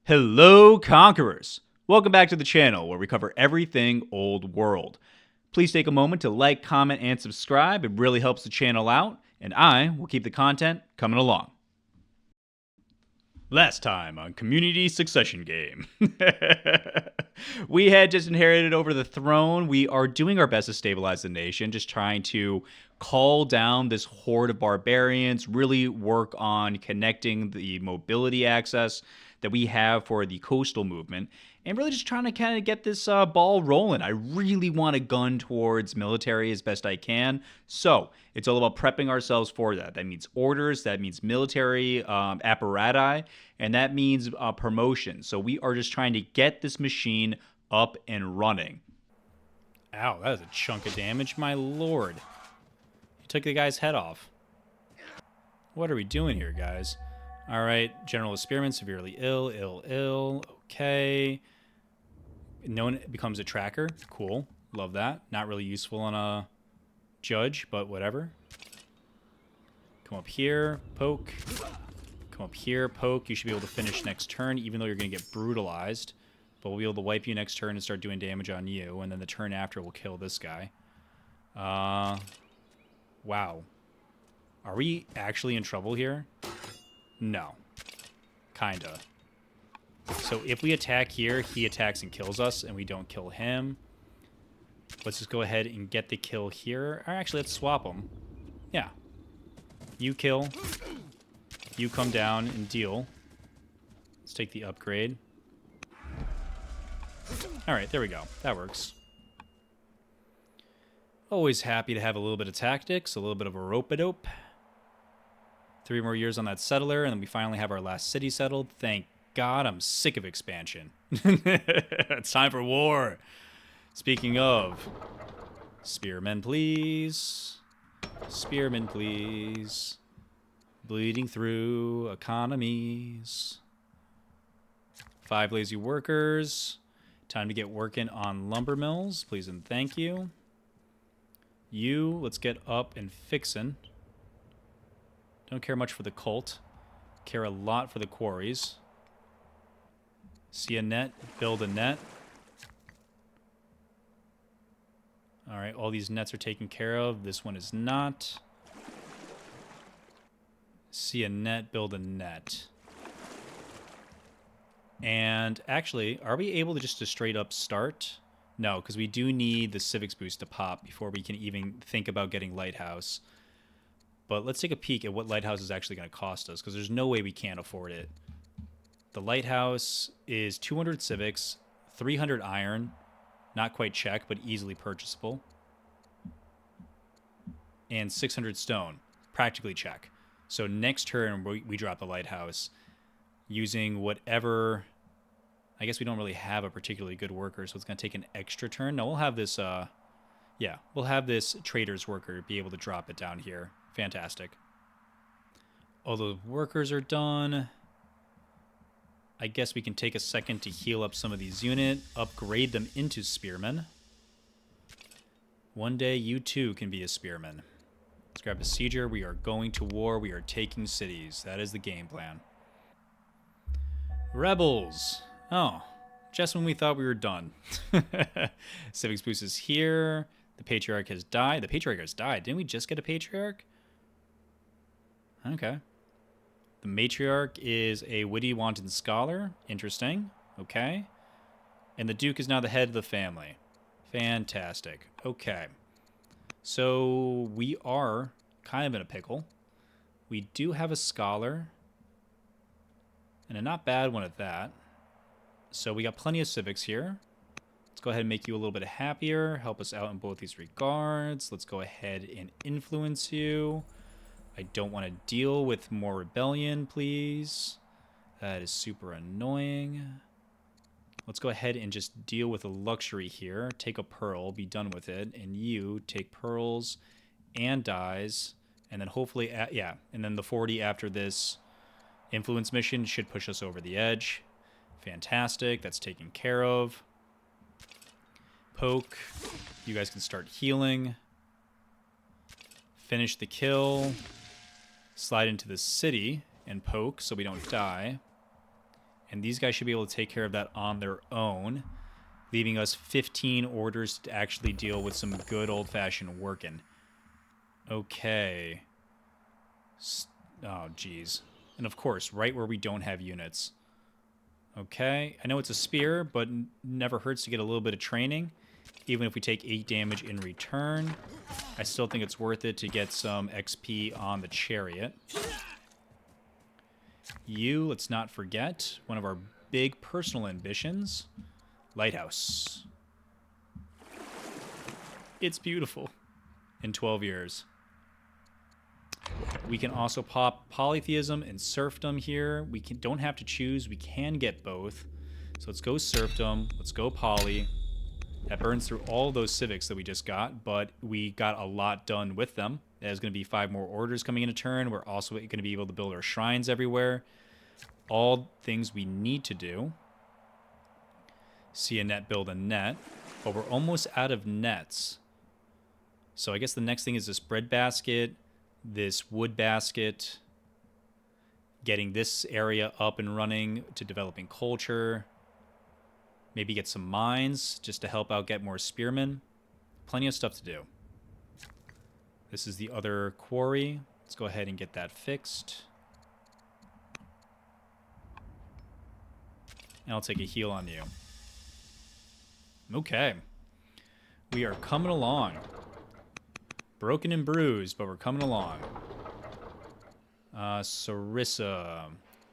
Hello, Conquerors! Welcome back to the channel where we cover everything Old World. Please take a moment to like, comment, and subscribe. It really helps the channel out, and I will keep the content coming along. Last time on Community Succession Game. We had just inherited over the throne. We are doing our best to stabilize the nation, just trying to call down this horde of barbarians, really work on connecting the mobility access that we have for the coastal movement, and really just trying to kind of get this ball rolling. I really want to gun towards military as best I can. So it's all about prepping ourselves for that. That means orders, that means military apparatus, and that means promotion. So we are just trying to get this machine up and running. Ow, that is a chunk of damage. My lord. You took the guy's head off. What are we doing here, guys? All right, General Spearman, severely ill. Okay. No one becomes a tracker. Cool. Love that. Not really useful on a judge, but whatever. Come up here, poke. Come up here, poke. You should be able to finish next turn, even though you're going to get brutalized. But we'll be able to wipe you next turn and start doing damage on you. And then the turn after, we'll kill this guy. Wow. Are we actually in trouble here? No. Kinda. So if we attack here, he attacks and kills us, and we don't kill him. Let's just go ahead and get the kill here. Or actually, let's swap them. Yeah. You kill. You come down and deal. Let's take the upgrade. Alright, there we go. That works. Always happy to have a little bit of tactics, a little bit of a rope-a-dope. 3 more years on that settler, and then we finally have our last city settled. Thank God, I'm sick of expansion. It's time for war. Speaking of, spearmen, please. Spearmen, please. Bleeding through economies. 5 lazy workers. Time to get working on lumber mills. Please and thank you. You, let's get up and fixin'. Don't care much for the cult. Care a lot for the quarries. See a net, build a net. Alright, all these nets are taken care of. This one is not. See a net, build a net. And actually, are we able to just straight up start? No, because we do need the civics boost to pop before we can even think about getting lighthouse. But let's take a peek at what lighthouse is actually going to cost us, because there's no way we can't afford it. The lighthouse is 200 civics, 300 iron, not quite check, but easily purchasable, and 600 stone, practically check. So next turn, we drop the lighthouse using whatever... I guess we don't really have a particularly good worker, so it's going to take an extra turn. No, we'll have this... yeah, we'll have this trader's worker be able to drop it down here. Fantastic. All the workers are done. I guess we can take a second to heal up some of these units, upgrade them into spearmen. One day, you too can be a spearman. Let's grab a sieger. We are going to war. We are taking cities. That is the game plan. Rebels. Oh, just when we thought we were done. Civics boost is here. The patriarch has died. The patriarch has died. Didn't we just get a patriarch? Okay. The matriarch is a witty, wanton scholar. Interesting. Okay. And the duke is now the head of the family. Fantastic. Okay. So we are kind of in a pickle. We do have a scholar. And a not bad one at that. So we got plenty of civics here. Let's go ahead and make you a little bit happier. Help us out in both these regards. Let's go ahead and influence you. I don't want to deal with more rebellion, please. That is super annoying. Let's go ahead and just deal with a luxury here. Take a pearl, be done with it. And you take pearls and dyes. And then hopefully, yeah, and then the 40 after this influence mission should push us over the edge. Fantastic, that's taken care of. Poke. You guys can start healing. Finish the kill. Slide into the city and poke so we don't die. And these guys should be able to take care of that on their own, leaving us 15 orders to actually deal with some good old-fashioned working. Okay. Oh, geez. And of course, right where we don't have units. Okay. I know it's a spear, but never hurts to get a little bit of training. Even if we take 8 damage in return, I still think it's worth it to get some XP on the chariot. You, let's not forget, one of our big personal ambitions, Lighthouse. It's beautiful. In 12 years. We can also pop Polytheism and Serfdom here. We don't have to choose. We can get both. So let's go Serfdom. Let's go Poly. That burns through all those civics that we just got, but we got a lot done with them. There's going to be 5 more orders coming in a turn. We're also going to be able to build our shrines everywhere. All things we need to do. See a net, build a net. But we're almost out of nets. So I guess the next thing is this bread basket, this wood basket, getting this area up and running to developing culture. Maybe get some mines just to help out get more spearmen. Plenty of stuff to do. This is the other quarry. Let's go ahead and get that fixed. And I'll take a heal on you. Okay. We are coming along. Broken and bruised, but we're coming along. Sarissa.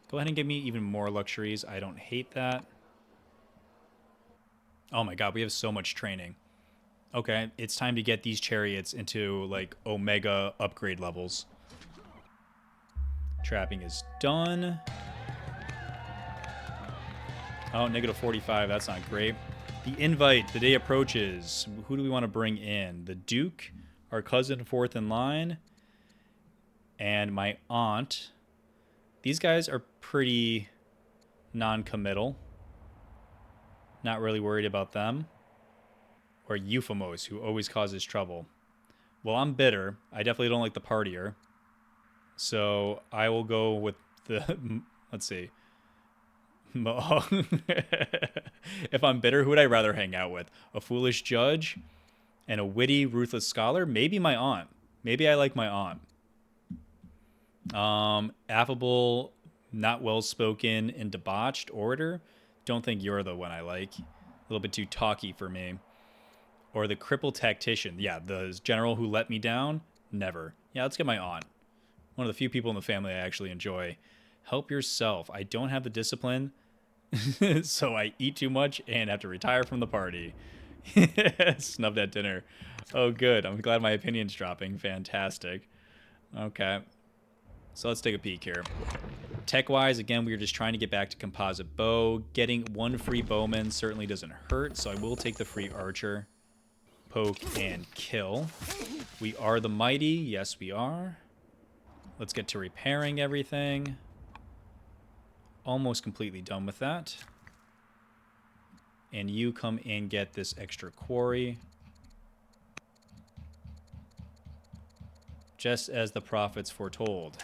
Go ahead and give me even more luxuries. I don't hate that. Oh my god, we have so much training. Okay, it's time to get these chariots into, like, Omega upgrade levels. Trapping is done. Oh, negative 45, that's not great. The invite, the day approaches. Who do we want to bring in? The Duke, our cousin fourth in line, and my aunt. These guys are pretty non-committal. Not really worried about them. Or Euphemos, who always causes trouble. Well, I'm bitter. I definitely don't like the partier. So I will go with the... Let's see. If I'm bitter, who would I rather hang out with? A foolish judge and a witty, ruthless scholar? Maybe my aunt. Maybe I like my aunt. Affable, not well-spoken, and debauched orator? Don't think you're the one I like. A little bit too talky for me. Or the crippled tactician. Yeah, the general who let me down? Never. Yeah, let's get my aunt. One of the few people in the family I actually enjoy. Help yourself. I don't have the discipline, so I eat too much and have to retire from the party. Snubbed at dinner. Oh, good. I'm glad my opinion's dropping. Fantastic. Okay. So let's take a peek here. Tech-wise, again, we were just trying to get back to composite bow. Getting 1 free bowman certainly doesn't hurt, so I will take the free archer. Poke and kill. We are the mighty. Yes, we are. Let's get to repairing everything. Almost completely done with that. And you come and get this extra quarry. Just as the prophets foretold.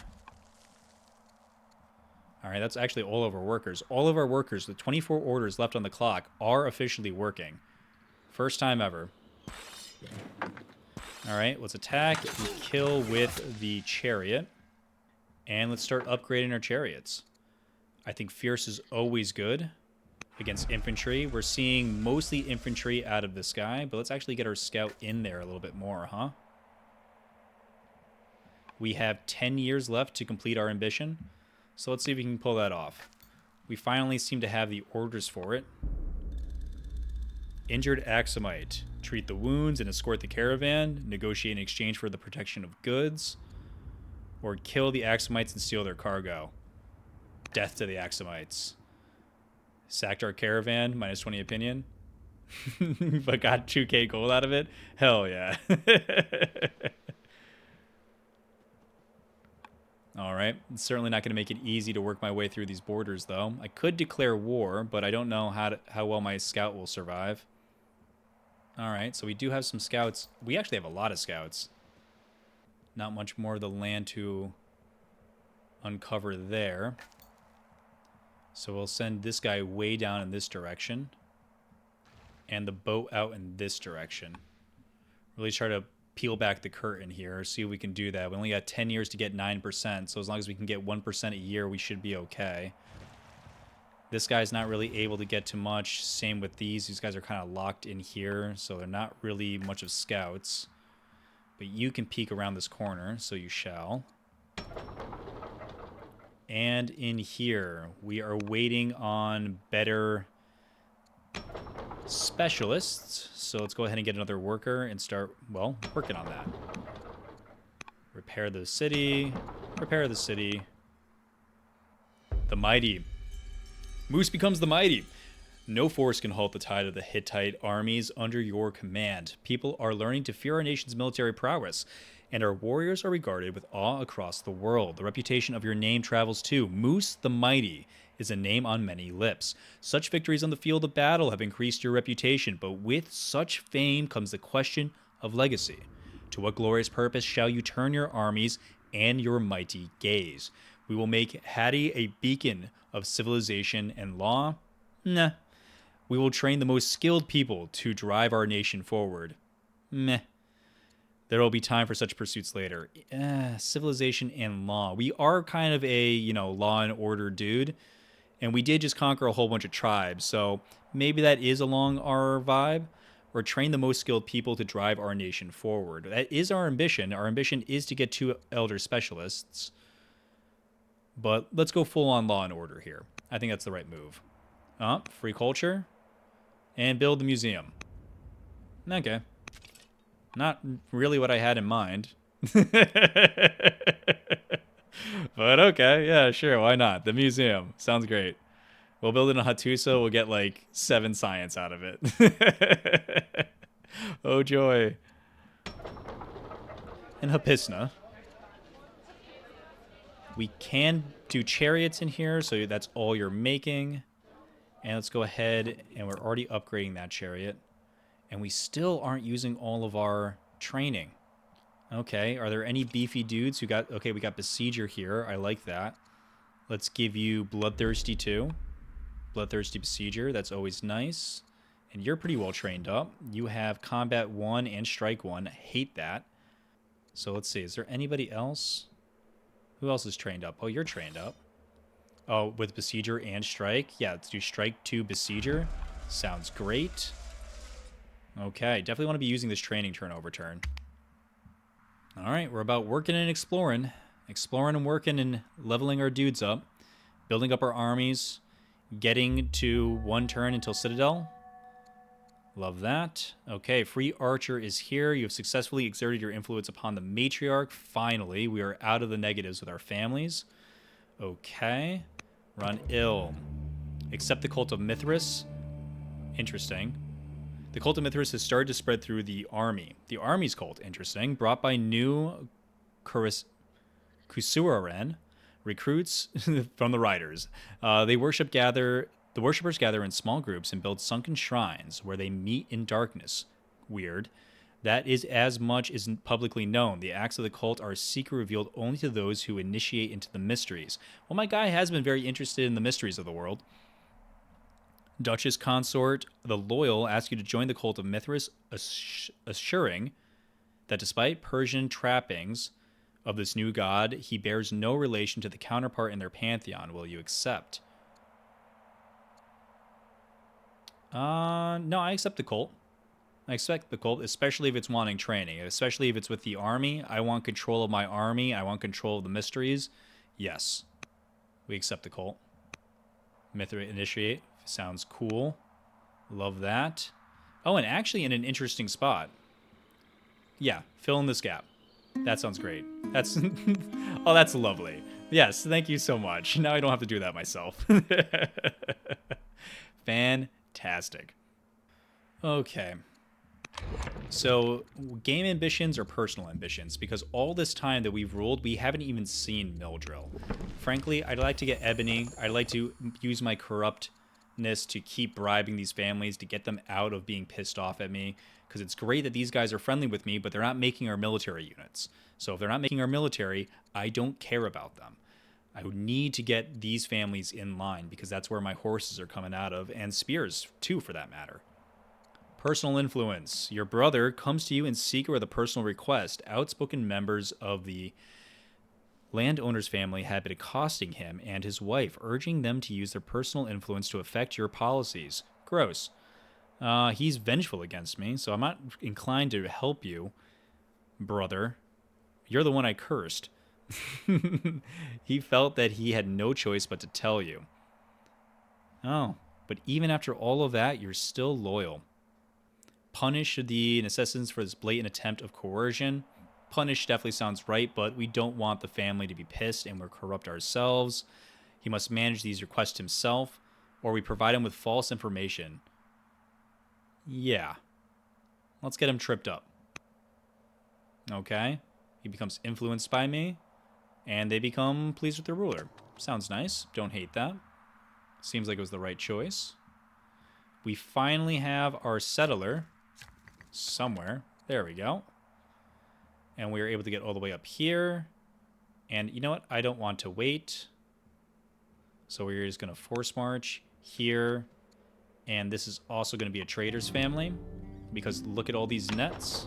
Alright, that's actually all of our workers. All of our workers, the 24 orders left on the clock, are officially working. First time ever. Alright, let's attack and kill with the chariot. And let's start upgrading our chariots. I think fierce is always good against infantry. We're seeing mostly infantry out of this guy, but let's actually get our scout in there a little bit more, huh? We have 10 years left to complete our ambition. So let's see if we can pull that off. We finally seem to have the orders for it. Injured Axumite. Treat the wounds and escort the caravan. Negotiate in exchange for the protection of goods. Or kill the Axumites and steal their cargo. Death to the Axumites. Sacked our caravan, minus 20 opinion. But got 2k gold out of it? Hell yeah. Alright, it's certainly not going to make it easy to work my way through these borders, though. I could declare war, but I don't know how well my scout will survive. Alright, so we do have some scouts. We actually have a lot of scouts. Not much more of the land to uncover there. So we'll send this guy way down in this direction. And the boat out in this direction. Really try to peel back the curtain here, see if we can do that. We only got 10 years to get 9%, so as long as we can get 1% a year, we should be okay. This guy's not really able to get too much. Same with these. These guys are kind of locked in here, so they're not really much of scouts. But you can peek around this corner, so you shall. And in here, we are waiting on better specialists. So let's go ahead and get another worker and start, well, working on that. Repair the city. Repair the city. The mighty. Moose becomes the mighty. No force can halt the tide of the Hittite armies under your command. People are learning to fear our nation's military prowess, and our warriors are regarded with awe across the world. The reputation of your name travels too. Moose the Mighty is a name on many lips. Such victories on the field of battle have increased your reputation, but with such fame comes the question of legacy. To what glorious purpose shall you turn your armies and your mighty gaze? We will make Hattie a beacon of civilization and law? Nah. We will train the most skilled people to drive our nation forward? Meh. There will be time for such pursuits later. Civilization and law. We are kind of a, law and order dude. And we did just conquer a whole bunch of tribes. So maybe that is along our vibe. Or train the most skilled people to drive our nation forward. That is our ambition. Our ambition is to get 2 elder specialists. But let's go full on law and order here. I think that's the right move. Free culture. And build the museum. Okay. Not really what I had in mind. But okay, yeah, sure, why not? The museum. Sounds great. We'll build it in Hattusa, we'll get like 7 science out of it. Oh joy. And Hapisna. We can do chariots in here, so that's all you're making. And let's go ahead, and we're already upgrading that chariot. And we still aren't using all of our training. Okay, are there any beefy dudes who got... Okay, we got Besieger here. I like that. Let's give you Bloodthirsty too. Bloodthirsty Besieger. That's always nice. And you're pretty well trained up. You have Combat 1 and Strike 1. Hate that. So let's see. Is there anybody else? Who else is trained up? Oh, you're trained up. Oh, with Besieger and Strike? Yeah, let's do Strike 2 Besieger. Sounds great. Okay, definitely want to be using this training turnover turn. All right, we're about working and exploring. Exploring and working and leveling our dudes up. Building up our armies. Getting to 1 turn until Citadel. Love that. Okay, Free Archer is here. You have successfully exerted your influence upon the Matriarch. Finally, we are out of the negatives with our families. Okay. Run ill. Accept the Cult of Mithras. Interesting. The Cult of Mithras has started to spread through the army. The army's cult, interesting. Brought by new Kusuraren recruits from the riders. The worshippers gather in small groups and build sunken shrines where they meet in darkness. Weird. That is as much as publicly known. The acts of the cult are secret revealed only to those who initiate into the mysteries. Well, my guy has been very interested in the mysteries of the world. Duchess Consort, the Loyal, asks you to join the Cult of Mithras, assuring that despite Persian trappings of this new god, he bears no relation to the counterpart in their pantheon. Will you accept? No, I accept the cult. I expect the cult, especially if it's wanting training, especially if it's with the army. I want control of my army. I want control of the mysteries. Yes, we accept the cult. Mithra initiate. Sounds cool. Love that. Oh, and actually in an interesting spot. Yeah, fill in this gap. That sounds great. That's oh, that's lovely. Yes, thank you so much. Now I don't have to do that myself. Fantastic. Okay. So, game ambitions or personal ambitions? Because all this time that we've ruled, we haven't even seen Mill Drill. Frankly, I'd like to get Ebony. I'd like to use my corruptness to keep bribing these families to get them out of being pissed off at me. Because it's great that these guys are friendly with me, but they're not making our military units. So if they're not making our military, I don't care about them. I would need to get these families in line because that's where my horses are coming out of, and spears too, for that matter. Personal influence. Your brother comes to you in secret with a personal request. Outspoken members of the landowner's family have been accosting him and his wife, urging them to use their personal influence to affect your policies. Gross. He's vengeful against me, so I'm not inclined to help you, brother. You're the one I cursed. He felt that he had no choice but to tell you. Oh, but even after all of that, you're still loyal. Punish the assassins for this blatant attempt of coercion. Punish definitely sounds right, but we don't want the family to be pissed and we're corrupt ourselves. He must manage these requests himself, or we provide him with false information. Yeah. Let's get him tripped up. Okay. He becomes influenced by me, and they become pleased with their ruler. Sounds nice. Don't hate that. Seems like it was the right choice. We finally have our settler somewhere. There we go. And we are able to get all the way up here. And you know what? I don't want to wait. So we're just going to force march here. And this is also going to be a trader's family, because look at all these nets.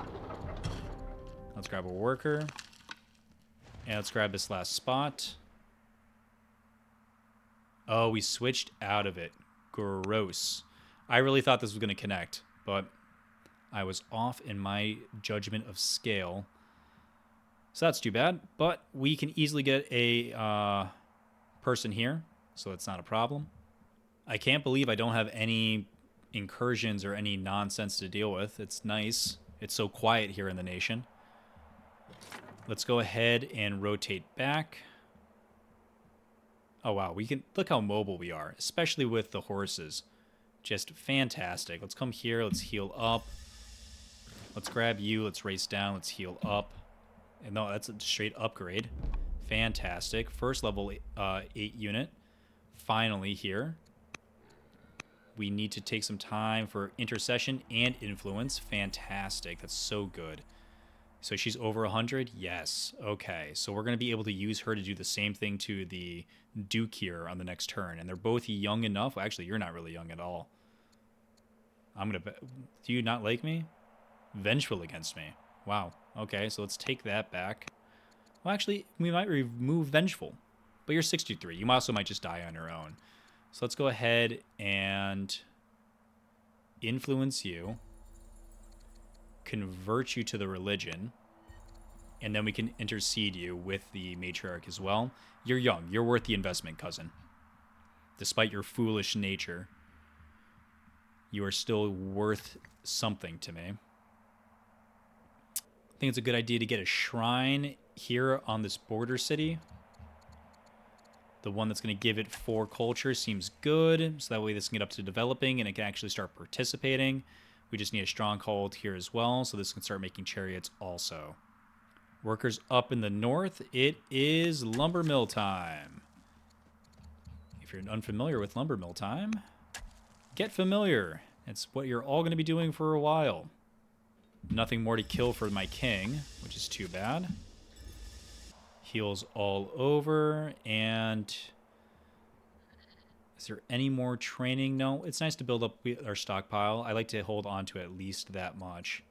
Let's grab a worker. And let's grab this last spot. Oh, we switched out of it. Gross. I really thought this was going to connect, but I was off in my judgment of scale. So that's too bad, but we can easily get a person here, so it's not a problem. I can't believe I don't have any incursions or any nonsense to deal with. It's nice. It's so quiet here in the nation. Let's go ahead and rotate back. Oh, wow. We can look how mobile we are, especially with the horses. Just fantastic. Let's come here. Let's heal up. Let's grab you. Let's race down. Let's heal up. And no, that's a straight upgrade. Fantastic. First level 8 unit. Finally here. We need to take some time for intercession and influence. Fantastic. That's so good. So she's over 100? Yes. Okay. So we're going to be able to use her to do the same thing to the Duke here on the next turn. And they're both young enough. Well, actually, you're not really young at all. I'm going to... Do you not like me? Vengeful against me. Wow. Okay, so let's take that back. Well, actually, we might remove Vengeful. But you're 63. You also might just die on your own. So let's go ahead and influence you. Convert you to the religion. And then we can intercede you with the matriarch as well. You're young. You're worth the investment, cousin. Despite your foolish nature, you are still worth something to me. I think it's a good idea to get a shrine here on this border city. The one that's going to give it 4 culture seems good. So that way this can get up to developing and it can actually start participating. We just need a stronghold here as well. So this can start making chariots also. Workers up in the north. It is lumber mill time. If you're unfamiliar with lumber mill time, get familiar. It's what you're all going to be doing for a while. Nothing more to kill for my king, which is too bad. Heals all over, and is there any more training? No, it's nice to build up our stockpile. I like to hold on to at least that much.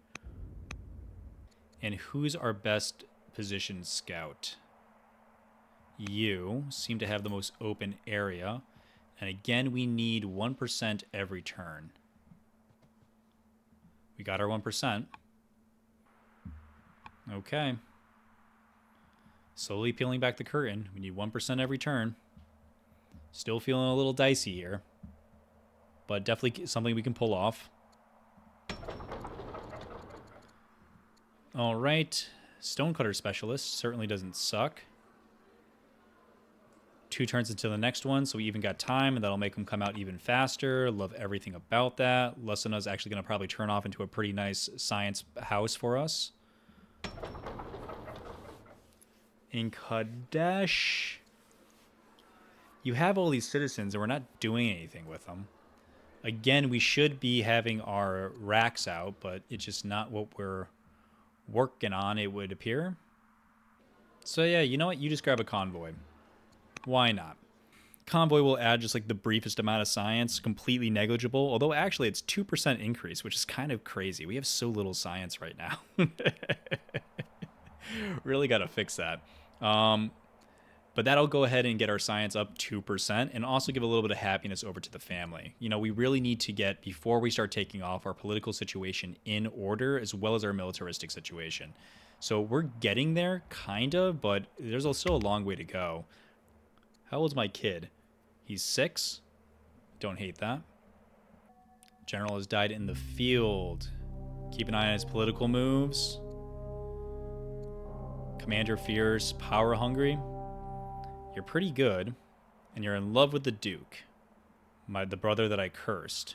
And who's our best positioned scout? You seem to have the most open area. And again, we need 1% every turn. We got our 1%. Okay. Slowly peeling back the curtain. We need 1% every turn. Still feeling a little dicey here. But definitely something we can pull off. Alright. Stonecutter Specialist certainly doesn't suck. 2 turns into the next one, so we even got time, and that'll make them come out even faster. Love everything about that. Lesana's actually going to probably turn off into a pretty nice science house for us. In Kadesh, you have all these citizens, and we're not doing anything with them. Again, we should be having our racks out, but it's just not what we're working on, it would appear. So yeah, you know what? You just grab a convoy. Why not? Convoy will add just like the briefest amount of science, completely negligible. Although actually it's 2% increase, which is kind of crazy. We have so little science right now. Really got to fix that. But that'll go ahead and get our science up 2% and also give a little bit of happiness over to the family. You know, we really need to get, before we start taking off, our political situation in order as well as our militaristic situation. So we're getting there, kind of, but there's still a long way to go. How old's my kid? He's 6. Don't hate that. General has died in the field. Keep an eye on his political moves. Commander fierce, power hungry. You're pretty good, and you're in love with the Duke, the brother that I cursed,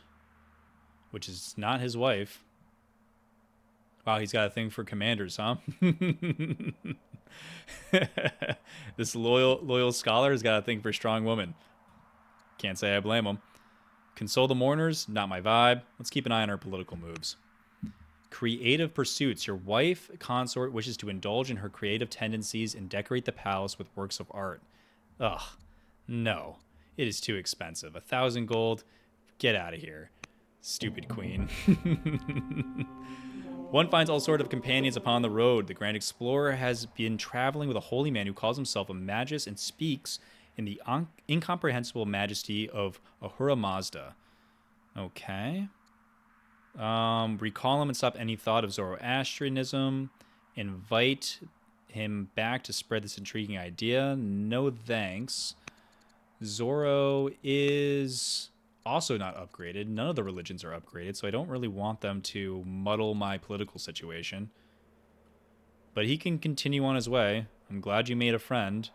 which is not his wife. Wow, he's got a thing for commanders, huh? This loyal scholar has got a thing for strong women. Can't say I blame him. Console the mourners, not my vibe. Let's keep an eye on our political moves. Creative pursuits. Your wife consort wishes to indulge in her creative tendencies and decorate the palace with works of art. Ugh, no. It is too expensive. 1,000 gold. Get out of here. Stupid queen. One finds all sorts of companions upon the road. The Grand Explorer has been traveling with a holy man who calls himself a magus and speaks in the incomprehensible majesty of Ahura Mazda. Okay. Recall him and stop any thought of Zoroastrianism. Invite him back to spread this intriguing idea. No thanks. Zoro is also not upgraded. None of the religions are upgraded, so I don't really want them to muddle my political situation. But he can continue on his way. I'm glad you made a friend.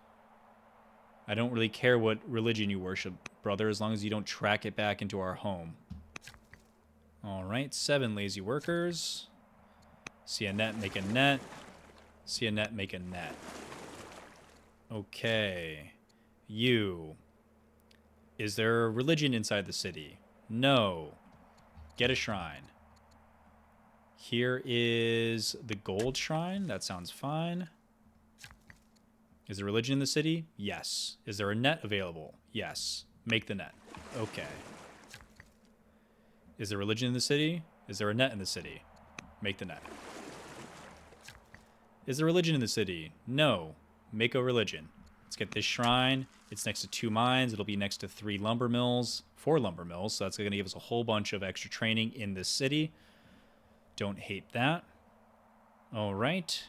I don't really care what religion you worship, brother, as long as you don't track it back into our home. All right, 7 lazy workers. See a net, make a net. See a net, make a net. Okay. You. Is there a religion inside the city? No. Get a shrine. Here is the gold shrine. That sounds fine. Is there religion in the city? Yes. Is there a net available? Yes. Make the net. Okay. Is there religion in the city? Is there a net in the city? Make the net. Is there religion in the city? No. Make a religion. Let's get this shrine. It's next to 2 mines. It'll be next to 3 lumber mills, 4 lumber mills. So that's going to give us a whole bunch of extra training in this city. Don't hate that. All right.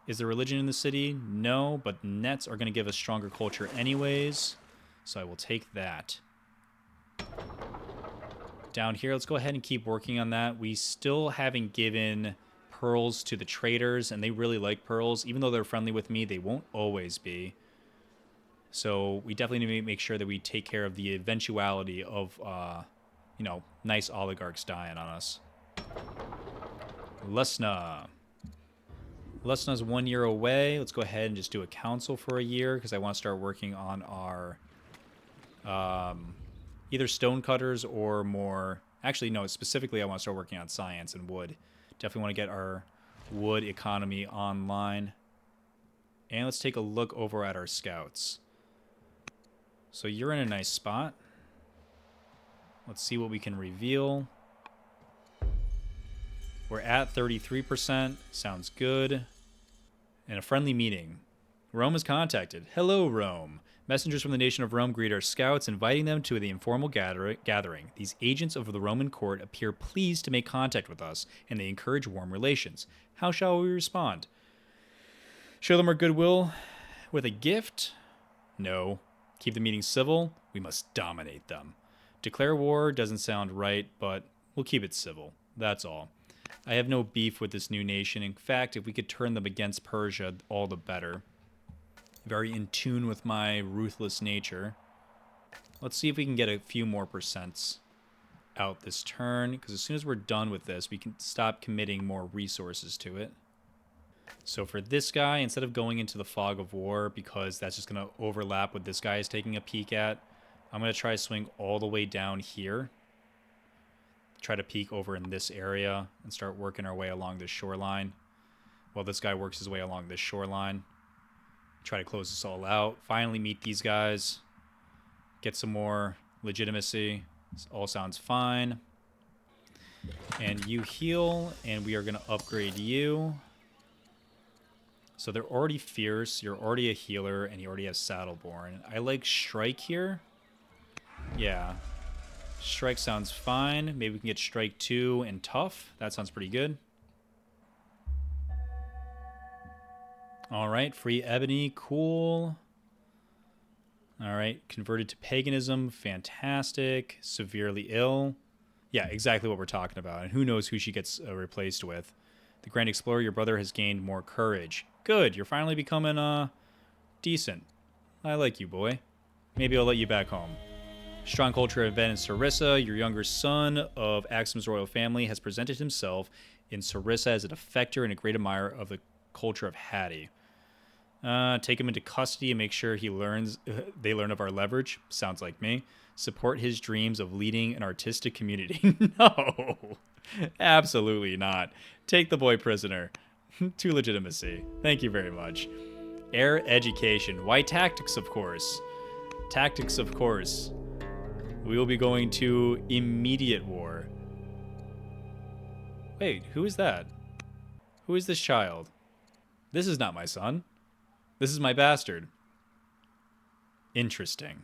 Is there religion in the city? No, but nets are going to give us stronger culture anyways. So I will take that. Down here, let's go ahead and keep working on that. We still haven't given pearls to the traders, and they really like pearls. Even though they're friendly with me, they won't always be. So we definitely need to make sure that we take care of the eventuality of, nice oligarchs dying on us. Lesna. Lesna's 1 year away. Let's go ahead and just do a council for a year because I want to start working on our either stonecutters or more. Actually, no, specifically I want to start working on science and wood. Definitely want to get our wood economy online. And let's take a look over at our scouts. So you're in a nice spot. Let's see what we can reveal. We're at 33%. Sounds good. And a friendly meeting. Rome is contacted. Hello, Rome. Messengers from the nation of Rome greet our scouts, inviting them to the informal gathering. These agents of the Roman court appear pleased to make contact with us, and they encourage warm relations. How shall we respond? Show them our goodwill with a gift? No. Keep the meeting civil? We must dominate them. Declare war doesn't sound right, but we'll keep it civil. That's all. I have no beef with this new nation. In fact, if we could turn them against Persia, all the better. Very in tune with my ruthless nature. Let's see if we can get a few more percents out this turn, because as soon as we're done with this, we can stop committing more resources to it. So for this guy, instead of going into the fog of war, because that's just going to overlap what this guy is taking a peek at, I'm going to try to swing all the way down here. Try to peek over in this area and start working our way along this shoreline while this guy works his way along this shoreline. Try to close this all out. Finally meet these guys. Get some more legitimacy. This all sounds fine. And you heal, and we are going to upgrade you. So they're already fierce. You're already a healer, and you already have Saddleborn. I like Strike here. Yeah. Strike sounds fine. Maybe we can get Strike 2 and Tough. That sounds pretty good. All right, free Ebony. Cool. All right, converted to paganism. Fantastic. Severely ill. Yeah, exactly what we're talking about. And who knows who she gets replaced with. The Grand Explorer, your brother has gained more courage. Good, you're finally becoming decent. I like you, boy. Maybe I'll let you back home. Strong culture event in Sarissa. Your younger son of Axum's royal family has presented himself in Sarissa as a defector and a great admirer of the culture of Hattie. Take him into custody and make sure he learns. They learn of our leverage. Sounds like me. Support his dreams of leading an artistic community. No, absolutely not. Take the boy prisoner. To legitimacy. Thank you very much. Air education. Why tactics, of course. Tactics, of course. We will be going to immediate war. Wait, who is that? Who is this child? This is not my son. This is my bastard. Interesting.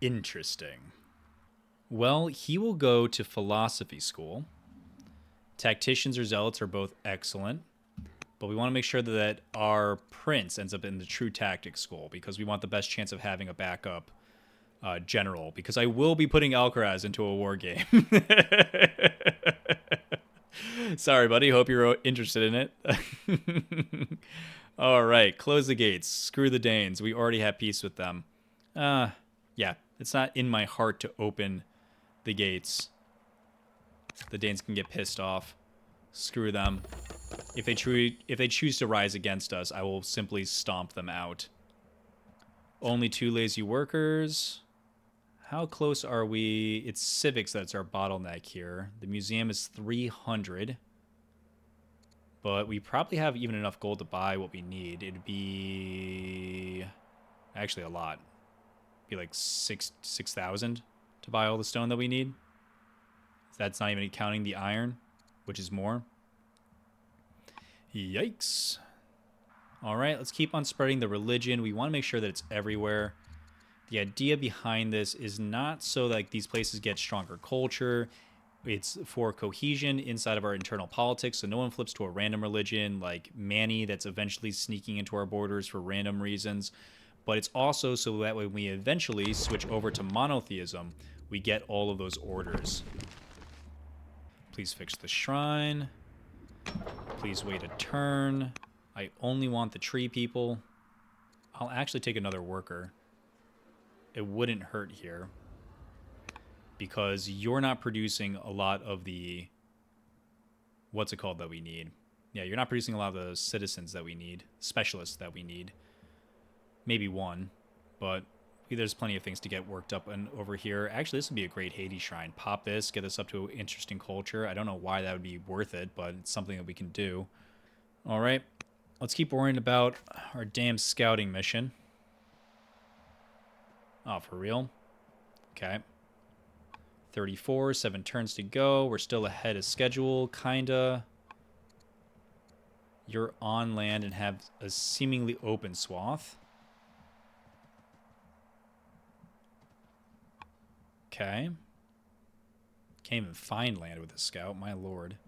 Interesting. Well, he will go to philosophy school. Tacticians or zealots are both excellent. But we want to make sure that our prince ends up in the true tactics school because we want the best chance of having a backup general. Because I will be putting Alcaraz into a war game. Sorry, buddy. Hope you're interested in it. All right. Close the gates. Screw the Danes. We already have peace with them. Yeah. It's not in my heart to open the gates. The Danes can get pissed off. Screw them. If they choose to rise against us, I will simply stomp them out. Only 2 lazy workers. How close are we? It's civics that's our bottleneck here. The museum is 300. But we probably have even enough gold to buy what we need. It'd be actually a lot. It'd be like 6,000 to buy all the stone that we need. That's not even counting the iron, which is more. Yikes. All right, let's keep on spreading the religion. We want to make sure that it's everywhere. The idea behind this is not so that these places get stronger culture. It's for cohesion inside of our internal politics, so no one flips to a random religion like Manny that's eventually sneaking into our borders for random reasons. But it's also so that when we eventually switch over to monotheism, we get all of those orders. Please fix the shrine. Please wait a turn. I only want the tree people. I'll actually take another worker. It wouldn't hurt here. Because you're not producing a lot of the... What's it called that we need? Yeah, you're not producing a lot of the citizens that we need. Specialists that we need. Maybe one. But there's plenty of things to get worked up and over here. Actually, this would be a great Hades shrine. Pop this, get this up to interesting culture. I don't know why that would be worth it, but it's something that we can do. All right, let's keep worrying about our damn scouting mission. Oh, for real? Okay. 34, 7 turns to go. We're still ahead of schedule, kinda. You're on land and have a seemingly open swath. Okay. Can't even find land with a scout, my lord.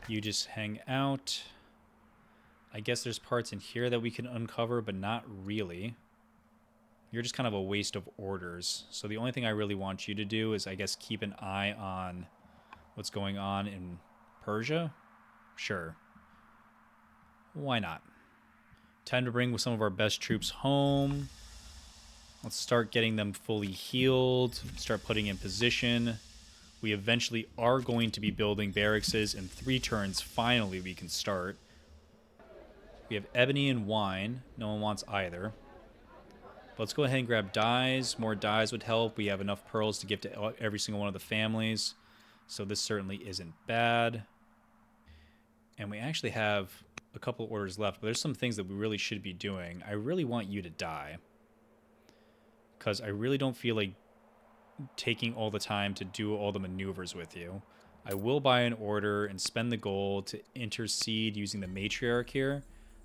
You just hang out. I guess there's parts in here that we can uncover, but not really. You're just kind of a waste of orders. So the only thing I really want you to do is, I guess, keep an eye on what's going on in Persia. Sure. Why not? Time to bring some of our best troops home. Let's start getting them fully healed. Start putting in position. We eventually are going to be building barracks. In 3 turns, finally, we can start. We have ebony and wine. No one wants either. But let's go ahead and grab dyes. More dyes would help. We have enough pearls to give to every single one of the families. So this certainly isn't bad. And we actually have a couple orders left, but there's some things that we really should be doing. I really want you to die, because I really don't feel like taking all the time to do all the maneuvers with you. I will buy an order and spend the gold to intercede using the matriarch here.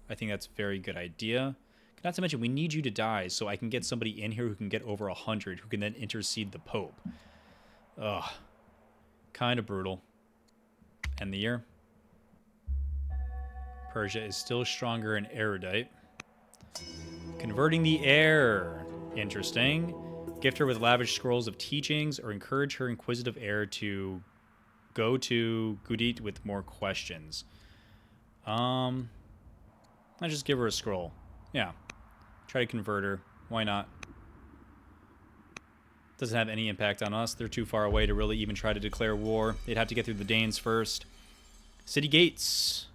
I think that's a very good idea. Not to mention, we need you to die so I can get somebody in here who can get over 100, who can then intercede the Pope. Ugh. Kind of brutal. End the year. Persia is still stronger and erudite. Converting the heir. Interesting. Gift her with lavish scrolls of teachings or encourage her inquisitive heir to go to Gudit with more questions. I just give her a scroll. Yeah. Try to convert her. Why not? Doesn't have any impact on us. They're too far away to really even try to declare war. They'd have to get through the Danes first. City Gates.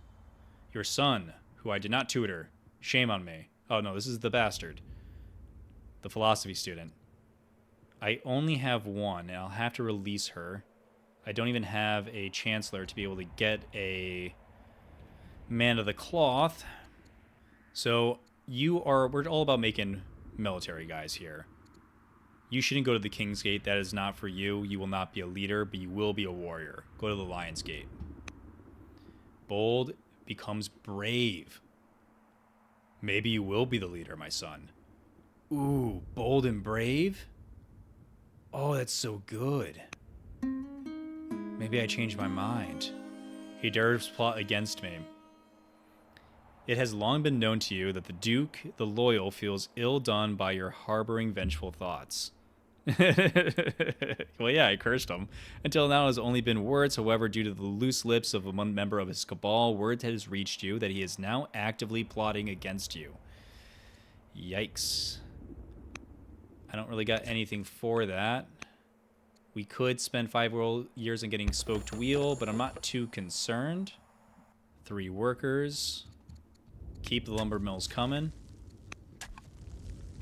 Your son, who I did not tutor. Shame on me. Oh, no, this is the bastard. The philosophy student. I only have one, and I'll have to release her. I don't even have a chancellor to be able to get a man of the cloth. So we're all about making military guys here. You shouldn't go to the King's Gate. That is not for you. You will not be a leader, but you will be a warrior. Go to the Lion's Gate. Bold becomes brave. Maybe you will be the leader, my son. Ooh, bold and brave? Oh, that's so good. Maybe I changed my mind. He dares plot against me. It has long been known to you that the Duke, the Loyal, feels ill done by your harboring vengeful thoughts. Well, yeah, I cursed him. Until now, it has only been words. However, due to the loose lips of a member of his cabal, word has reached you that he is now actively plotting against you. Yikes. I don't really got anything for that. We could spend 5 years on getting spoked wheel, but I'm not too concerned. 3 workers. Keep the lumber mills coming.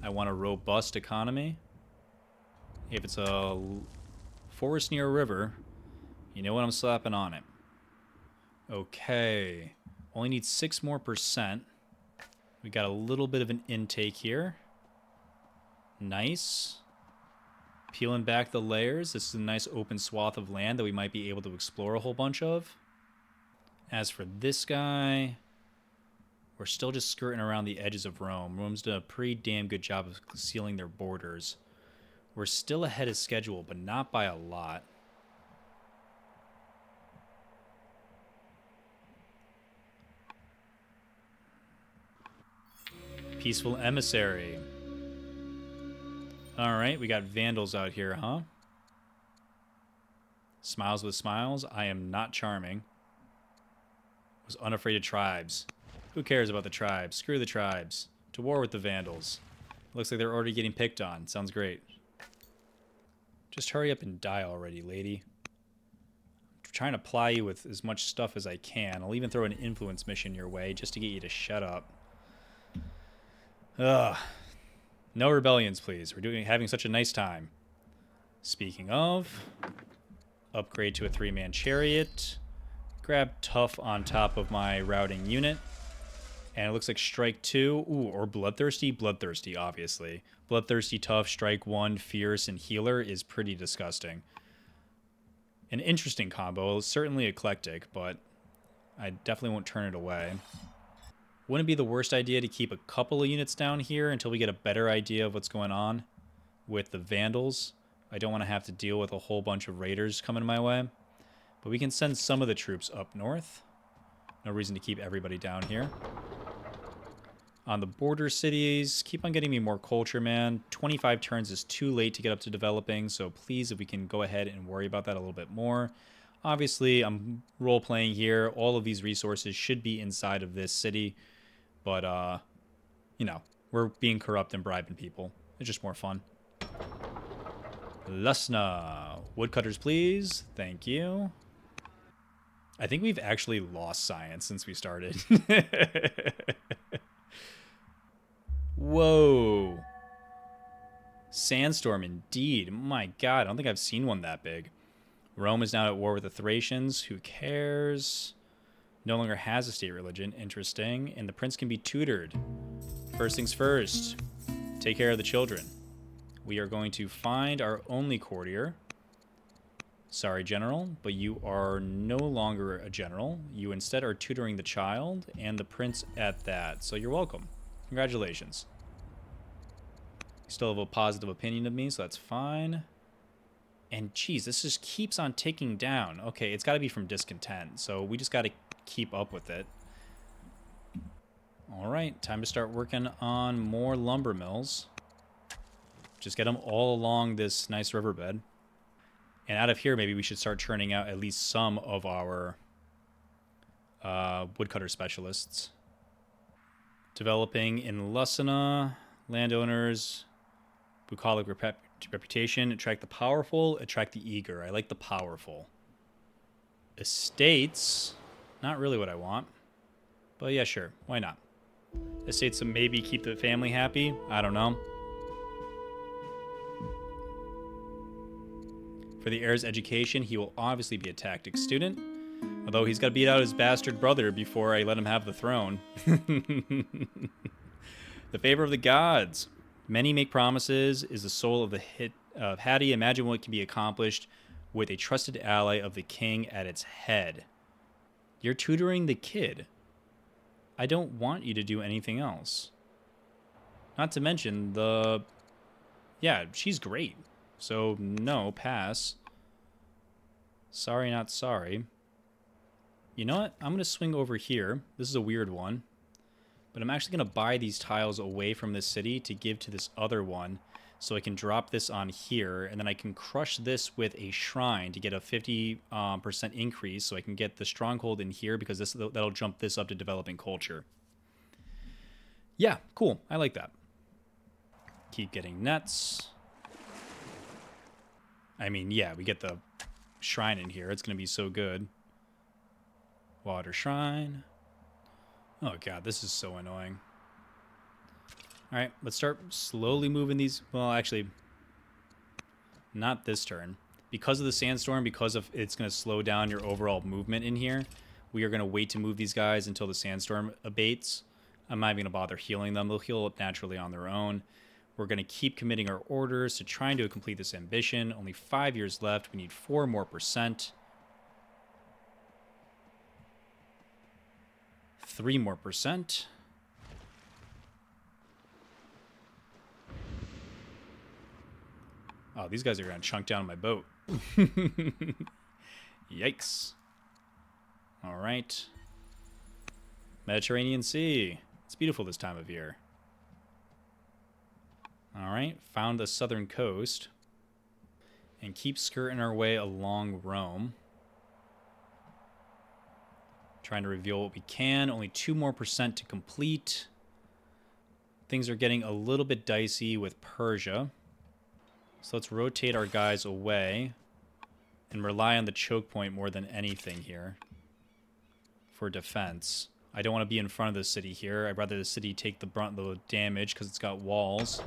I want a robust economy. If it's a forest near a river, you know what I'm slapping on it. Okay. Only need 6% more. We got a little bit of an intake here. Nice. Peeling back the layers. This is a nice open swath of land that we might be able to explore a whole bunch of. As for this guy, we're still just skirting around the edges of Rome. Rome's done a pretty damn good job of sealing their borders. We're still ahead of schedule, but not by a lot. Peaceful emissary. Alright, we got vandals out here, huh? Smiles with smiles. I am not charming. Was unafraid of tribes. Who cares about the tribes? Screw the tribes. To war with the vandals. Looks like they're already getting picked on. Sounds great. Just hurry up and die already, lady. I'm trying to ply you with as much stuff as I can. I'll even throw an influence mission your way just to get you to shut up. Ugh. No rebellions, please. We're having such a nice time. Speaking of, upgrade to a 3-man chariot. Grab tough on top of my routing unit. And it looks like strike 2. Ooh, or bloodthirsty. Bloodthirsty, obviously. Bloodthirsty, tough, strike 1, fierce, and healer is pretty disgusting. An interesting combo. Certainly eclectic, but I definitely won't turn it away. Wouldn't be the worst idea to keep a couple of units down here until we get a better idea of what's going on with the vandals. I don't want to have to deal with a whole bunch of raiders coming my way. But we can send some of the troops up north. No reason to keep everybody down here. On the border cities, keep on getting me more culture, man. 25 turns is too late to get up to developing, so please, if we can go ahead and worry about that a little bit more. Obviously, I'm role-playing here. All of these resources should be inside of this city, but, you know, we're being corrupt and bribing people. It's just more fun. Lusna. Woodcutters, please. Thank you. I think we've actually lost science since we started. Whoa. Sandstorm indeed. My god, I don't think I've seen one that big. Rome is now at war with the Thracians. Who cares? No longer has a state religion. Interesting. And the prince can be tutored. First things first. Take care of the children. We are going to find our only courtier. Sorry, general, but you are no longer a general. You instead are tutoring the child and the prince at that. So you're welcome. Congratulations. You still have a positive opinion of me, so that's fine. And geez, this just keeps on ticking down. Okay, it's got to be from discontent, so we just got to keep up with it. All right, time to start working on more lumber mills. Just get them all along this nice riverbed. And out of here, maybe we should start churning out at least some of our woodcutter specialists. Developing in Lusina, landowners, bucolic reputation, attract the powerful, attract the eager. I like the powerful. Estates, not really what I want. But yeah, sure, why not? Estates to maybe keep the family happy, I don't know. For the heir's education, he will obviously be a tactics student. Although he's got to beat out his bastard brother before I let him have the throne. The favor of the gods. Many make promises is the soul of the hit of Hattie. Imagine what can be accomplished with a trusted ally of the king at its head. You're tutoring the kid. I don't want you to do anything else. Not to mention the... Yeah, she's great. So, no, pass. Sorry, not sorry. You know what? I'm going to swing over here. This is a weird one. But I'm actually going to buy these tiles away from this city to give to this other one. So I can drop this on here. And then I can crush this with a shrine to get a 50% increase. So I can get the stronghold in here because that'll jump this up to developing culture. Yeah, cool. I like that. Keep getting nets. I mean, yeah, we get the shrine in here. It's going to be so good. Water shrine. Oh, God, this is so annoying. All right, let's start slowly moving these. Well, actually, not this turn. Because of the sandstorm, because of it's going to slow down your overall movement in here, we are going to wait to move these guys until the sandstorm abates. I'm not even going to bother healing them. They'll heal up naturally on their own. We're going to keep committing our orders to trying to complete this ambition. Only 5 years left. We need 4% more. 3% more. Oh, these guys are going to chunk down my boat. Yikes. All right. Mediterranean Sea. It's beautiful this time of year. All right, found the southern coast and keep skirting our way along Rome. Trying to reveal what we can. Only 2% more to complete. Things are getting a little bit dicey with Persia. So let's rotate our guys away and rely on the choke point more than anything here for defense. I don't want to be in front of the city here. I'd rather the city take the brunt of the damage because it's got walls.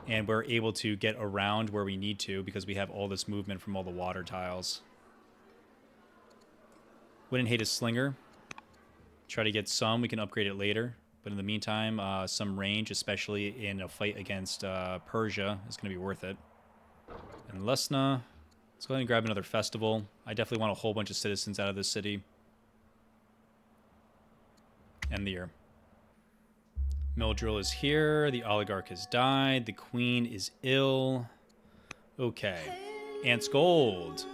And we're able to get around where we need to because we have all this movement from all the water tiles. Wouldn't hate a slinger. Try to get some. We can upgrade it later. But in the meantime, some range, especially in a fight against Persia, is going to be worth it. And Lesna, let's go ahead and grab another festival. I definitely want a whole bunch of citizens out of this city. End the year. Mildril is here. The oligarch has died. The queen is ill. Okay. Ant's Gold.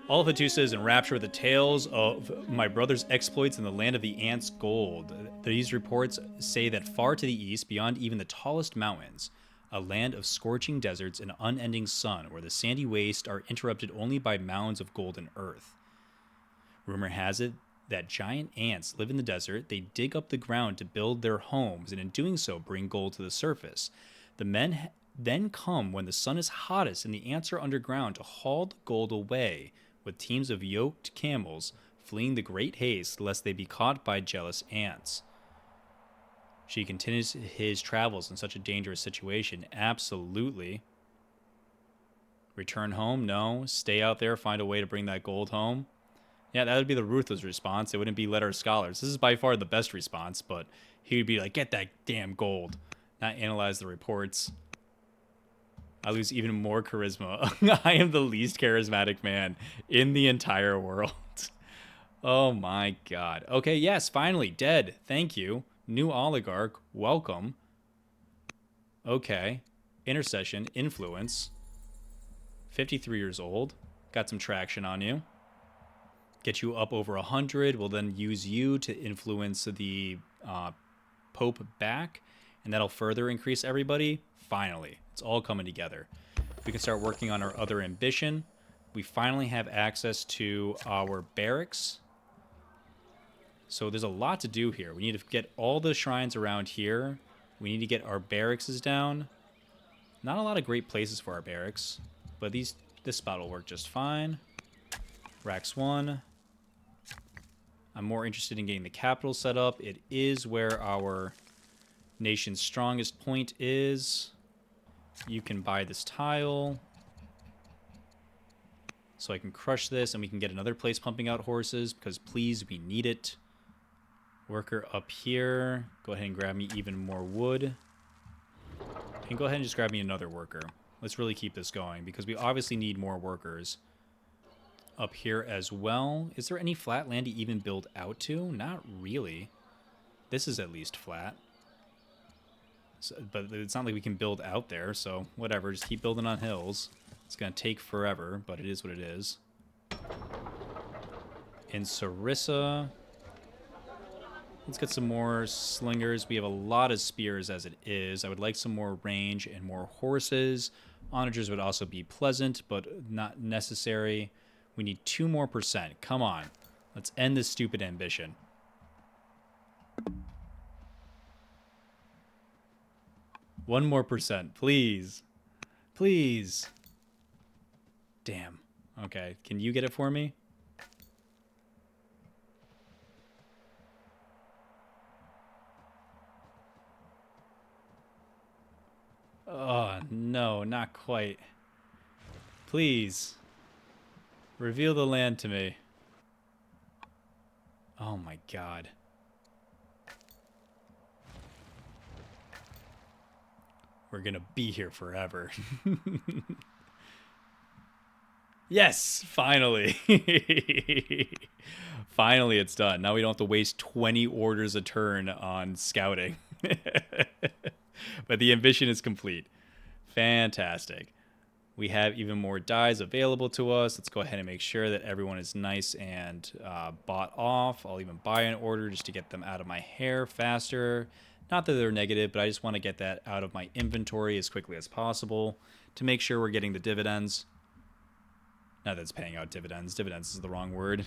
All of Hattusa is in rapture with the tales of my brother's exploits in the land of the Ant's Gold. These reports say that far to the east, beyond even the tallest mountains, a land of scorching deserts and unending sun, where the sandy wastes are interrupted only by mounds of golden earth. Rumor has it that giant ants live in the desert. They dig up the ground to build their homes, and in doing so bring gold to the surface. The men then come when the sun is hottest and the ants are underground to haul the gold away, with teams of yoked camels fleeing the great haste lest they be caught by jealous ants. She continues his travels in such a dangerous situation. Absolutely. Return home? No. Stay out there, find a way to bring that gold home. Yeah, that would be the ruthless response. It wouldn't be let our scholars. This is by far the best response, but he would be like, get that damn gold, not analyze the reports. I lose even more charisma. I am the least charismatic man in the entire world. Oh my god. Okay, yes, finally, dead. Thank you. New oligarch, welcome. Okay. Intercession, influence. 53 years old. Got some traction on you. Get you up over 100. We'll then use you to influence the Pope back, and that'll further increase everybody. Finally, it's all coming together. We can start working on our other ambition. We finally have access to our barracks. So there's a lot to do here. We need to get all the shrines around here. We need to get our barracks down. Not a lot of great places for our barracks, but this spot will work just fine. Rax 1. I'm more interested in getting the capital set up. It is where our nation's strongest point is. You can buy this tile. So I can crush this and we can get another place pumping out horses because please, we need it. Worker up here. Go ahead and grab me even more wood. And go ahead and just grab me another worker. Let's really keep this going because we obviously need more workers. Up here as well. Is there any flat land to even build out to? Not really. This is at least flat. So, but it's not like we can build out there, so whatever. Just keep building on hills. It's going to take forever, but it is what it is. In Sarissa, let's get some more slingers. We have a lot of spears as it is. I would like some more range and more horses. Onagers would also be pleasant, but not necessary. We need 2% more. Come on. Let's end this stupid ambition. One more %, please. Please. Damn. Okay, can you get it for me? Oh, no, not quite. Please. Reveal the land to me. Oh my god. We're gonna be here forever. Yes, finally. Finally, it's done. Now we don't have to waste 20 orders a turn on scouting. But the ambition is complete. Fantastic. We have even more dies available to us. Let's go ahead and make sure that everyone is nice and bought off. I'll even buy an order just to get them out of my hair faster. Not that they're negative, but I just want to get that out of my inventory as quickly as possible to make sure we're getting the dividends. Not that it's paying out dividends. Dividends is the wrong word.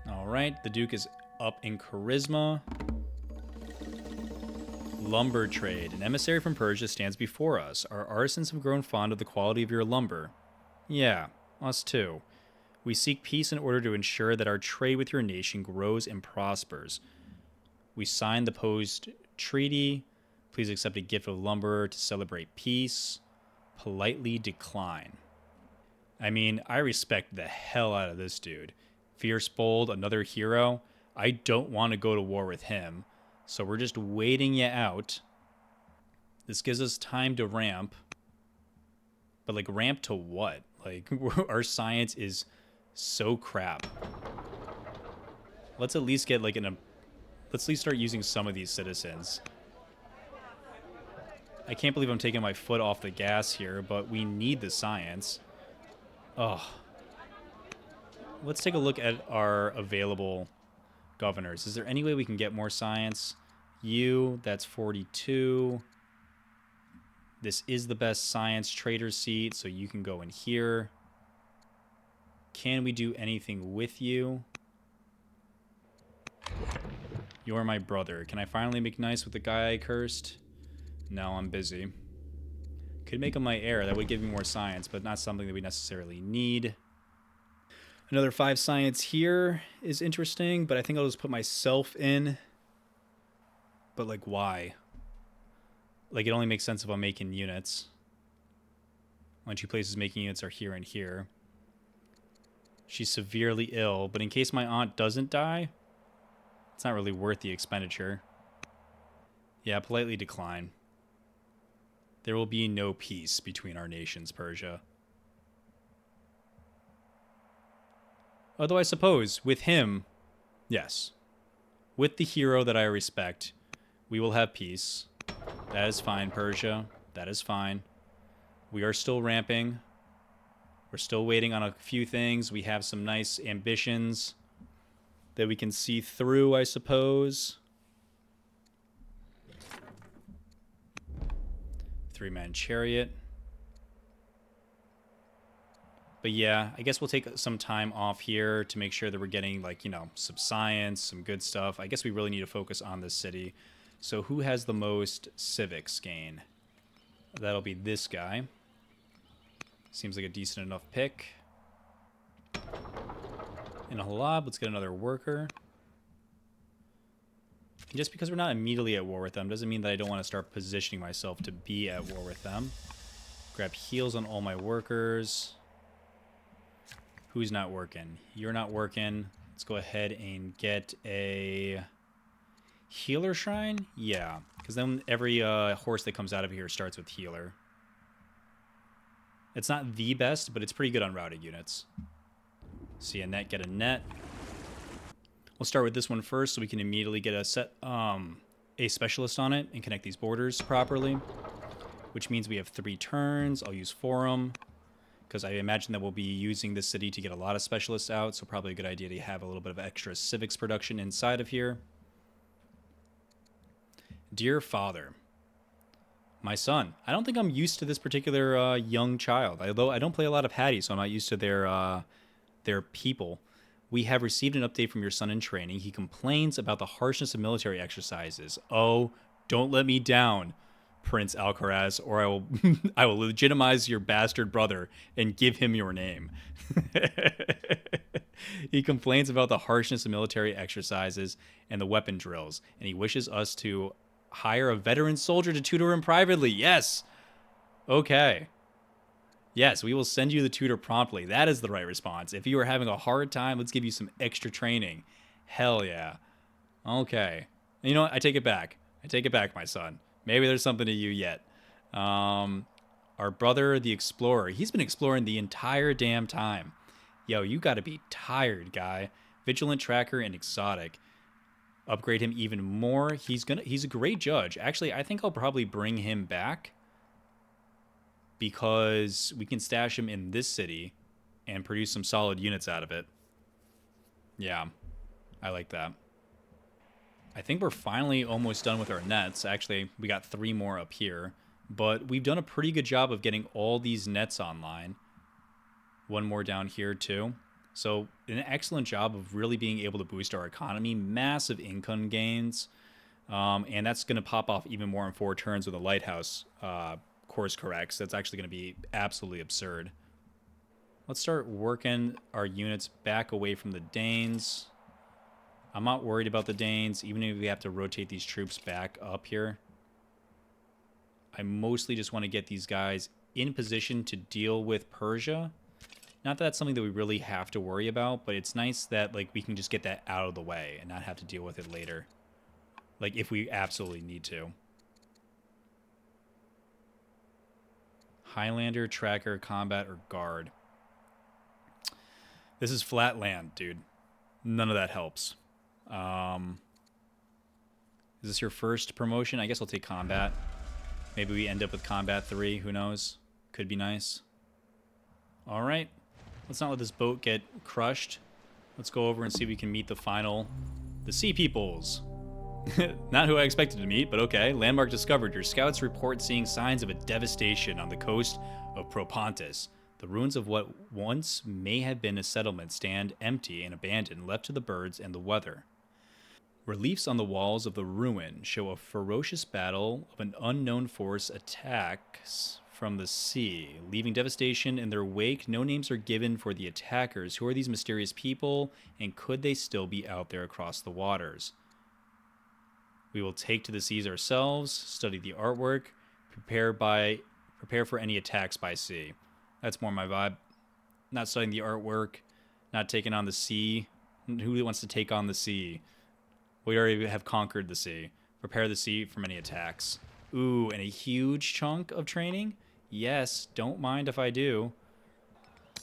All right, the Duke is up in charisma. Lumber trade. An emissary from Persia stands before us. Our artisans have grown fond of the quality of your lumber. Yeah, us too. We seek peace in order to ensure that our trade with your nation grows and prospers. We signed the proposed treaty. Please accept a gift of lumber to celebrate peace. Politely decline. I mean, I respect the hell out of this dude. Fierce Bold, another hero. I don't want to go to war with him. So we're just waiting you out. This gives us time to ramp. But, like, ramp to what? Like, our science is so crap. Let's at least get, like, let's at least start using some of these citizens. I can't believe I'm taking my foot off the gas here, but we need the science. Oh. Let's take a look at our available governors. Is there any way we can get more science? That's 42. This is the best science trader seat, so you can go in here. Can we do anything with you? You're my brother. Can I finally make nice with the guy I cursed? No, I'm busy. Could make him my heir. That would give me more science, but not something that we necessarily need. Another 5 science here is interesting, but I think I'll just put myself in. But, like, why? Like, it only makes sense if I'm making units. My 2 places making units are here and here. She's severely ill, but in case my aunt doesn't die, it's not really worth the expenditure. Yeah, politely decline. There will be no peace between our nations, Persia. Although I suppose, with him, yes. With the hero that I respect, we will have peace. That is fine, Persia. That is fine. We are still ramping. We're still waiting on a few things. We have some nice ambitions that we can see through, I suppose. 3-man chariot. But yeah, I guess we'll take some time off here to make sure that we're getting, like, some science, some good stuff. I guess we really need to focus on this city. So who has the most civics gain? That'll be this guy. Seems like a decent enough pick. In a halab, let's get another worker. And just because we're not immediately at war with them doesn't mean that I don't want to start positioning myself to be at war with them. Grab heals on all my workers. Who's not working? You're not working. Let's go ahead and get a healer shrine? Yeah, because then every horse that comes out of here starts with healer. It's not the best, but it's pretty good on routed units. See a net, get a net. We'll start with this one first so we can immediately get a specialist on it and connect these borders properly, which means we have 3 turns. I'll use Forum, because I imagine that we'll be using this city to get a lot of specialists out, so probably a good idea to have a little bit of extra civics production inside of here. Dear Father, my son. I don't think I'm used to this particular young child, although I don't play a lot of Hattie, so I'm not used to their people. We have received an update from your son in training. He complains about the harshness of military exercises. Oh, don't let me down, Prince Alcaraz, or I will I will legitimize your bastard brother and give him your name. He complains about the harshness of military exercises and the weapon drills, and he wishes us to hire a veteran soldier to tutor him privately. Yes. Okay. Yes, we will send you the tutor promptly. That is the right response. If you are having a hard time, let's give you some extra training. Hell yeah. Okay. You know what? I take it back. I take it back, my son. Maybe there's something to you yet. Our brother, the explorer, he's been exploring the entire damn time. Yo, you gotta be tired, guy. Vigilant tracker and exotic. Upgrade him even more. He's a great judge. Actually, I think I'll probably bring him back because we can stash him in this city and produce some solid units out of it. Yeah, I like that. I think we're finally almost done with our nets. Actually, we got 3 more up here, but we've done a pretty good job of getting all these nets online. 1 more down here too. So an excellent job of really being able to boost our economy. Massive income gains. And that's going to pop off even more in 4 turns with a lighthouse course corrects. That's actually going to be absolutely absurd. Let's start working our units back away from the Danes. I'm not worried about the Danes, even if we have to rotate these troops back up here. I mostly just want to get these guys in position to deal with Persia. Not that that's something that we really have to worry about, but it's nice that, like, we can just get that out of the way and not have to deal with it later. Like, if we absolutely need to. Highlander, Tracker, Combat, or Guard. This is flat land, dude. None of that helps. Is this your first promotion? I guess I'll take Combat. Maybe we end up with Combat 3. Who knows? Could be nice. All right. Let's not let this boat get crushed. Let's go over and see if we can meet the Sea Peoples. Not who I expected to meet, but okay. Landmark discovered. Your scouts report seeing signs of a devastation on the coast of Propontis. The ruins of what once may have been a settlement stand empty and abandoned, left to the birds and the weather. Reliefs on the walls of the ruin show a ferocious battle of an unknown force attacks from the sea, leaving devastation in their wake. No names are given for the attackers. Who are these mysterious people, and could they still be out there across the waters? We will take to the seas ourselves, study the artwork, prepare for any attacks by sea. That's more my vibe. Not studying the artwork, Not taking on the sea. Who wants to take on the sea? We already have conquered the sea. Prepare the sea for many attacks. Ooh, and a huge chunk of training? Yes, don't mind if I do.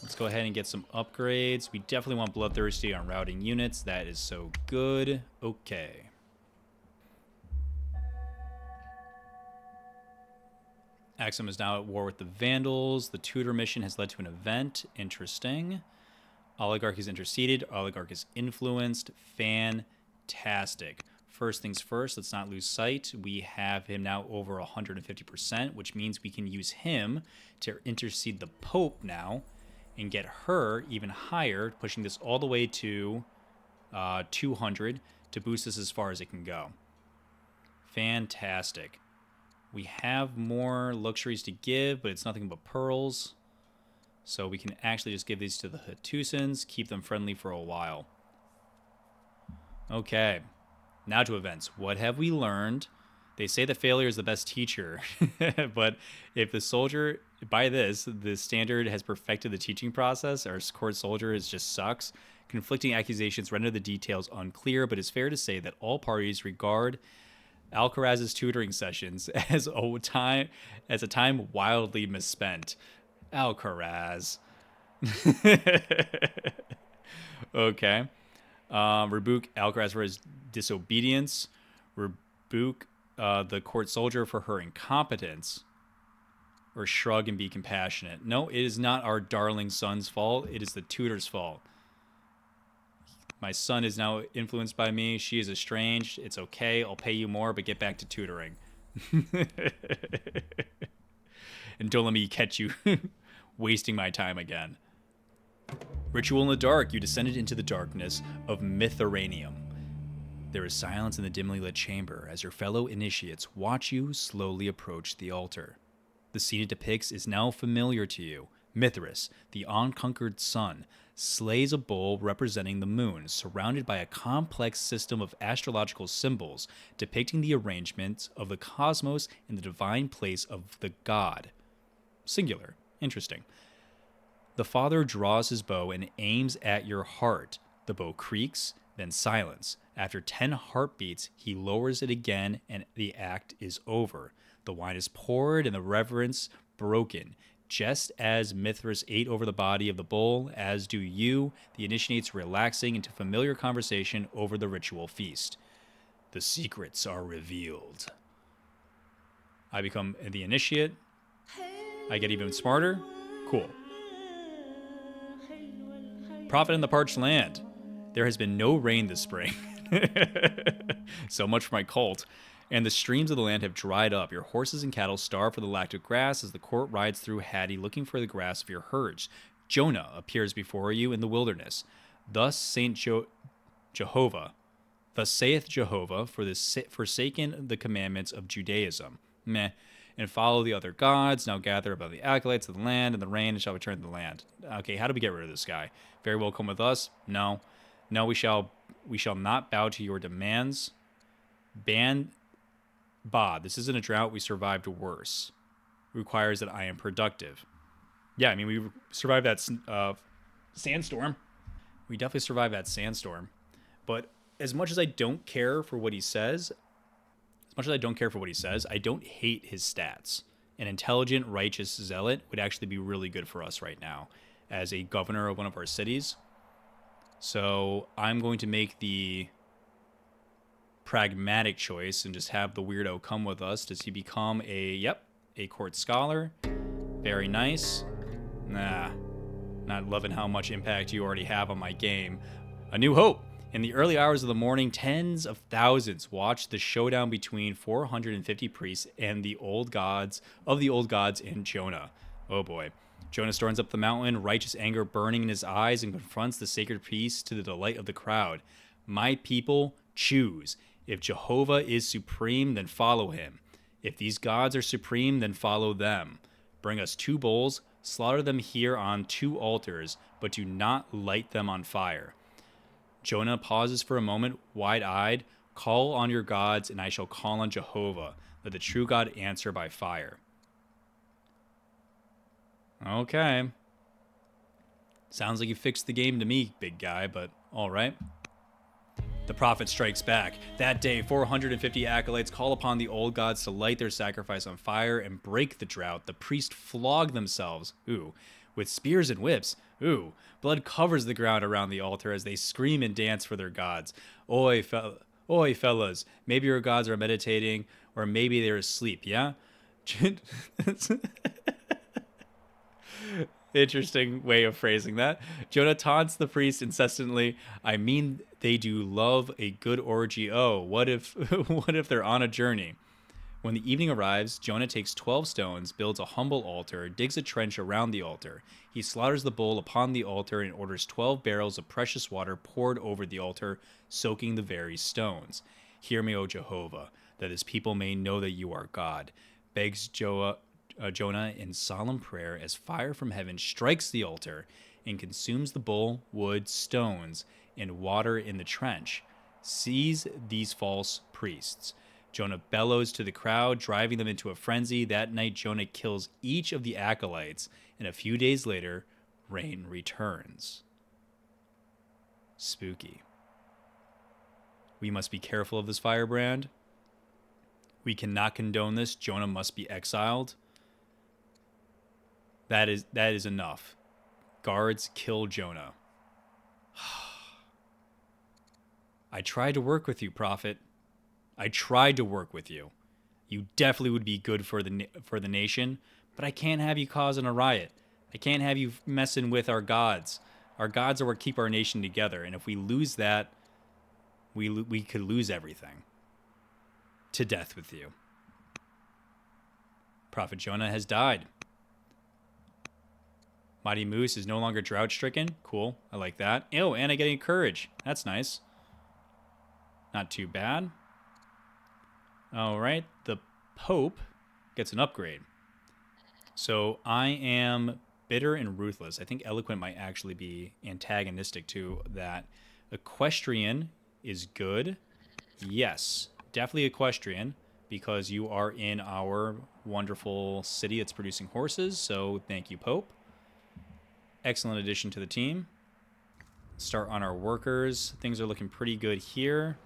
Let's go ahead and get some upgrades. We definitely want Bloodthirsty on routing units. That is so good. Okay. Axum is now at war with the Vandals. The Tudor mission has led to an event. Interesting. Oligarch is interceded. Oligarch is influenced. Fantastic. First things first, let's not lose sight. We have him now over 150%, which means we can use him to intercede the Pope now and get her even higher, pushing this all the way to 200 to boost this as far as it can go. Fantastic. We have more luxuries to give, but it's nothing but pearls. So we can actually just give these to the Hattusans, keep them friendly for a while. Okay, now to events. What have we learned? They say that failure is the best teacher, but if the soldier, by this, the standard has perfected the teaching process, our court soldier just sucks. Conflicting accusations render the details unclear, but it's fair to say that all parties regard Alcaraz's tutoring sessions as a time wildly misspent. Alcaraz. Okay. Rebuke Alcaraz for his disobedience. Rebuke the court soldier for her incompetence. Or shrug and be compassionate. No, it is not our darling son's fault. It is the tutor's fault. My son is now influenced by me. She is estranged. It's okay. I'll pay you more, but get back to tutoring. And don't let me catch you wasting my time again. Ritual in the dark. You descended into the darkness of Mytheranium. There is silence in the dimly lit chamber as your fellow initiates watch you slowly approach the altar. The scene it depicts is now familiar to you. Mithras, the unconquered sun, slays a bull representing the moon, surrounded by a complex system of astrological symbols depicting the arrangements of the cosmos in the divine place of the god. Singular. Interesting. The father draws his bow and aims at your heart. The bow creaks, then silence. After 10 heartbeats, he lowers it again and the act is over. The wine is poured and the reverence broken. Just as Mithras ate over the body of the bull, as do you, the initiates relaxing into familiar conversation over the ritual feast. The secrets are revealed. I become the initiate. I get even smarter. Cool. Prophet in the parched land. There has been no rain this spring. So much for my cult. And the streams of the land have dried up. Your horses and cattle starve for the lack of grass as the court rides through Hattie looking for the grass of your herds. Jonah appears before you in the wilderness. Thus saith Jehovah, forsaken the commandments of Judaism. Meh. And follow the other gods. Now gather above the acolytes of the land, and the rain shall return to the land. Okay, how do we get rid of this guy? Very well come with us? No. No, we shall not bow to your demands. This isn't a drought. We survived worse. Requires that I am productive. Yeah, I mean, we survived that sandstorm. We definitely survived that sandstorm. But as much as I don't care for what he says, I don't hate his stats. An intelligent, righteous zealot would actually be really good for us right now as a governor of one of our cities. So I'm going to make the pragmatic choice and just have the weirdo come with us. Does he become a court scholar? Very nice. Nah, not loving how much impact you already have on my game. A New Hope. In the early hours of the morning, tens of thousands watched the showdown between 450 priests and the old gods and Jonah. Oh boy. Jonah storms up the mountain, righteous anger burning in his eyes, and confronts the sacred peace to the delight of the crowd. My people, choose. If Jehovah is supreme, then follow him. If these gods are supreme, then follow them. Bring us 2 bulls, slaughter them here on 2 altars, but do not light them on fire. Jonah pauses for a moment, wide-eyed. Call on your gods, and I shall call on Jehovah. Let the true God answer by fire. Okay. Sounds like you fixed the game to me, big guy, but all right. The prophet strikes back. That day, 450 acolytes call upon the old gods to light their sacrifice on fire and break the drought. The priests flog themselves, with spears and whips. Blood covers the ground around the altar as they scream and dance for their gods. Oi, fellas, maybe your gods are meditating, or maybe they're asleep, yeah? Interesting way of phrasing that. Jonah taunts the priest incessantly. I mean, they do love a good orgy. Oh, what if what if they're on a journey? When the evening arrives, Jonah takes 12 stones, builds a humble altar, digs a trench around the altar. He slaughters the bull upon the altar and orders 12 barrels of precious water poured over the altar, soaking the very stones. Hear me, O Jehovah, that his people may know that you are God. Begs Jonah in solemn prayer as fire from heaven strikes the altar and consumes the bull, wood, stones, and water in the trench. Seize these false priests. Jonah bellows to the crowd, driving them into a frenzy. That night, Jonah kills each of the acolytes, and a few days later, rain returns. Spooky. We must be careful of this firebrand. We cannot condone this. Jonah must be exiled. That is enough. Guards, kill Jonah. I tried to work with you, prophet. I tried to work with you. You definitely would be good for the nation, but I can't have you causing a riot. I can't have you messing with our gods. Our gods are what keep our nation together, and if we lose that, we could lose everything. To death with you. Prophet Jonah has died. Mighty Moose is no longer drought-stricken. Cool. I like that. Ew, and I get courage. That's nice. Not too bad. All right. The Pope gets an upgrade. So I am bitter and ruthless. I think Eloquent might actually be antagonistic to that. Equestrian is good. Yes, definitely Equestrian, because you are in our wonderful city that's producing horses. So thank you, Pope. Excellent addition to the team. Start on our workers. Things are looking pretty good here.